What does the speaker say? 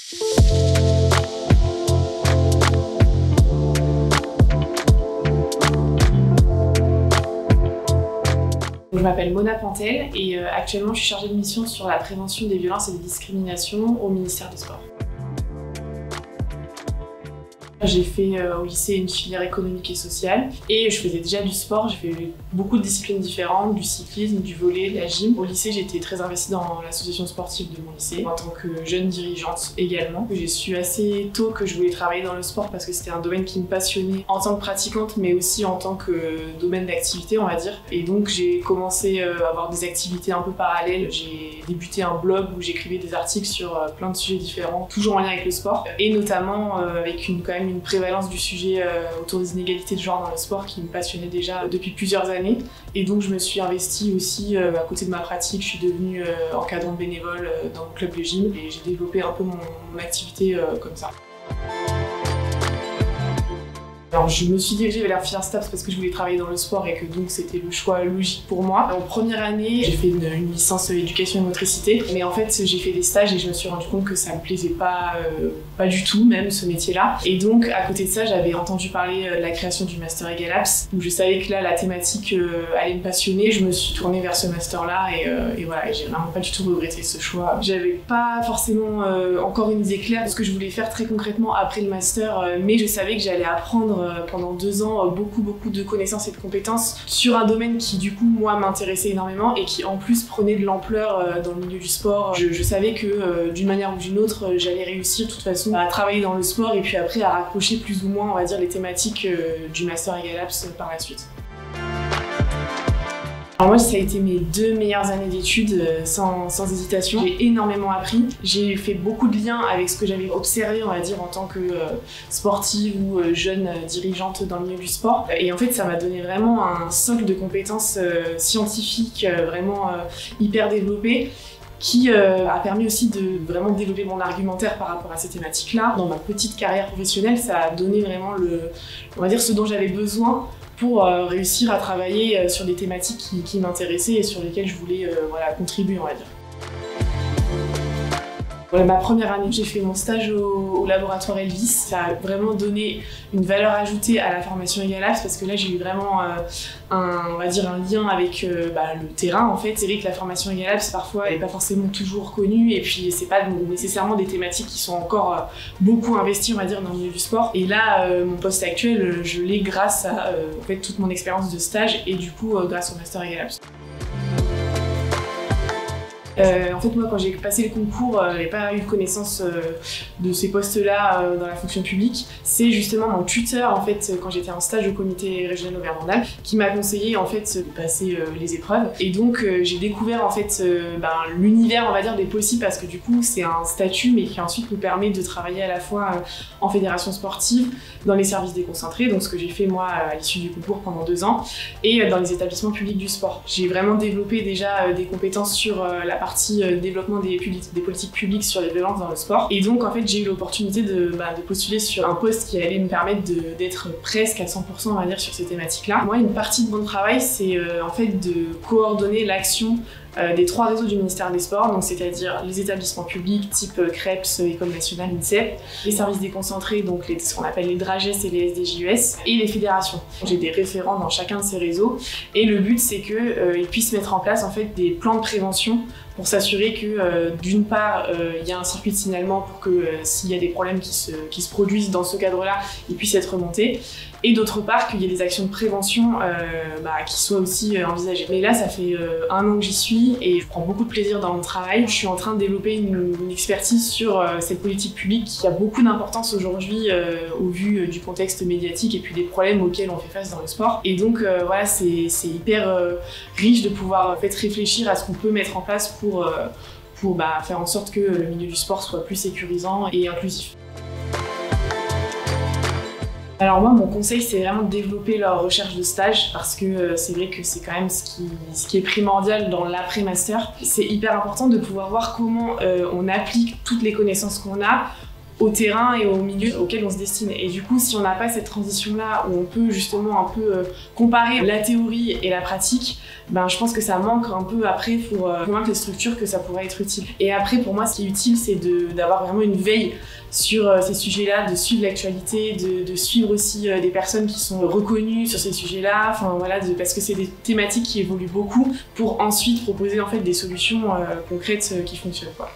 Je m'appelle Mona Pantel et actuellement je suis chargée de mission sur la prévention des violences et des discriminations au ministère des Sports. J'ai fait au lycée une filière économique et sociale et je faisais déjà du sport, j'ai fait beaucoup de disciplines différentes, du cyclisme, du volley, de la gym. Au lycée, j'étais très investie dans l'association sportive de mon lycée, en tant que jeune dirigeante également. J'ai su assez tôt que je voulais travailler dans le sport parce que c'était un domaine qui me passionnait en tant que pratiquante mais aussi en tant que domaine d'activité, on va dire. Et donc j'ai commencé à avoir des activités un peu parallèles. J'ai débuté un blog où j'écrivais des articles sur plein de sujets différents, toujours en lien avec le sport et notamment avec quand même une prévalence du sujet autour des inégalités de genre dans le sport qui me passionnait déjà depuis plusieurs années. Et donc je me suis investie aussi à côté de ma pratique, je suis devenue encadrante bénévole dans le club de gym et j'ai développé un peu mon activité comme ça. Alors, je me suis dirigée vers la filière STAPS parce que je voulais travailler dans le sport et que donc c'était le choix logique pour moi. En première année, j'ai fait une licence éducation et motricité, mais en fait j'ai fait des stages et je me suis rendu compte que ça me plaisait pas du tout même ce métier-là. Et donc à côté de ça, j'avais entendu parler de la création du master EgalApps où je savais que là la thématique allait me passionner. Je me suis tournée vers ce master-là et voilà, j'ai vraiment pas du tout regretté ce choix. J'avais pas forcément encore une idée claire de ce que je voulais faire très concrètement après le master, mais je savais que j'allais apprendre pendant 2 ans beaucoup de connaissances et de compétences sur un domaine qui du coup moi m'intéressait énormément et qui en plus prenait de l'ampleur dans le milieu du sport. Je savais que d'une manière ou d'une autre j'allais réussir de toute façon à travailler dans le sport et puis après à raccrocher plus ou moins on va dire les thématiques du master EgalApps par la suite. Alors moi, ça a été mes 2 meilleures années d'études sans hésitation. J'ai énormément appris. J'ai fait beaucoup de liens avec ce que j'avais observé, on va dire, en tant que sportive ou jeune dirigeante dans le milieu du sport. Et en fait, ça m'a donné vraiment un socle de compétences scientifiques vraiment hyper développé qui a permis aussi de vraiment développer mon argumentaire par rapport à ces thématiques-là. Dans ma petite carrière professionnelle, ça a donné vraiment on va dire, ce dont j'avais besoin pour réussir à travailler sur des thématiques qui m'intéressaient et sur lesquelles je voulais voilà, contribuer, on va dire. Voilà, ma première année, j'ai fait mon stage au laboratoire Elvis. Ça a vraiment donné une valeur ajoutée à la formation EgalApps parce que là j'ai eu vraiment on va dire un lien avec le terrain en fait. C'est vrai que la formation EgalApps parfois elle n'est pas forcément toujours connue et puis c'est pas nécessairement des thématiques qui sont encore beaucoup investies on va dire dans le milieu du sport. Et là mon poste actuel je l'ai grâce à en fait, toute mon expérience de stage et du coup grâce au master EgalApps. En fait, moi, quand j'ai passé le concours, j'avais pas eu connaissance de ces postes-là dans la fonction publique. C'est justement mon tuteur, en fait, quand j'étais en stage au comité régional Auvergne-Rhône-Alpes, qui m'a conseillé, en fait, de passer les épreuves. Et donc, j'ai découvert, en fait, l'univers, on va dire, des possibles, parce que du coup, c'est un statut, mais qui ensuite nous permet de travailler à la fois en fédération sportive, dans les services déconcentrés, donc ce que j'ai fait, moi, à l'issue du concours pendant 2 ans, et dans les établissements publics du sport. J'ai vraiment développé déjà des compétences sur la partie développement des politiques publiques sur les violences dans le sport. Et donc en fait j'ai eu l'opportunité de postuler sur un poste qui allait me permettre d'être presque à 100% on va dire sur ces thématiques-là. Moi une partie de mon travail c'est en fait de coordonner l'action des 3 réseaux du ministère des Sports, donc c'est-à-dire les établissements publics type CREPS, École nationale, INSEP, les services déconcentrés, donc ce qu'on appelle les DRAGES et les SDJUS, et les fédérations. J'ai des référents dans chacun de ces réseaux, et le but c'est qu'ils puissent mettre en place en fait des plans de prévention pour s'assurer que d'une part il y a un circuit de signalement pour que s'il y a des problèmes qui se produisent dans ce cadre-là, ils puissent être remontés, et d'autre part qu'il y ait des actions de prévention qui soient aussi envisagées. Mais là ça fait 1 an que j'y suis et je prends beaucoup de plaisir dans mon travail. Je suis en train de développer une expertise sur cette politique publique qui a beaucoup d'importance aujourd'hui au vu du contexte médiatique et puis des problèmes auxquels on fait face dans le sport. Et donc voilà, c'est hyper riche de pouvoir en fait réfléchir à ce qu'on peut mettre en place pour faire en sorte que le milieu du sport soit plus sécurisant et inclusif. Alors moi, mon conseil, c'est vraiment de développer leur recherche de stage parce que c'est vrai que c'est quand même ce qui est primordial dans l'après-master. C'est hyper important de pouvoir voir comment on applique toutes les connaissances qu'on a au terrain et au milieu auquel on se destine. Et du coup, si on n'a pas cette transition-là où on peut justement un peu comparer la théorie et la pratique, ben, je pense que ça manque un peu après pour convaincre les structures que ça pourrait être utile. Et après, pour moi, ce qui est utile, c'est d'avoir vraiment une veille sur ces sujets-là, de suivre l'actualité, de suivre aussi des personnes qui sont reconnues sur ces sujets-là, enfin voilà, parce que c'est des thématiques qui évoluent beaucoup pour ensuite proposer en fait des solutions concrètes qui fonctionnent, quoi.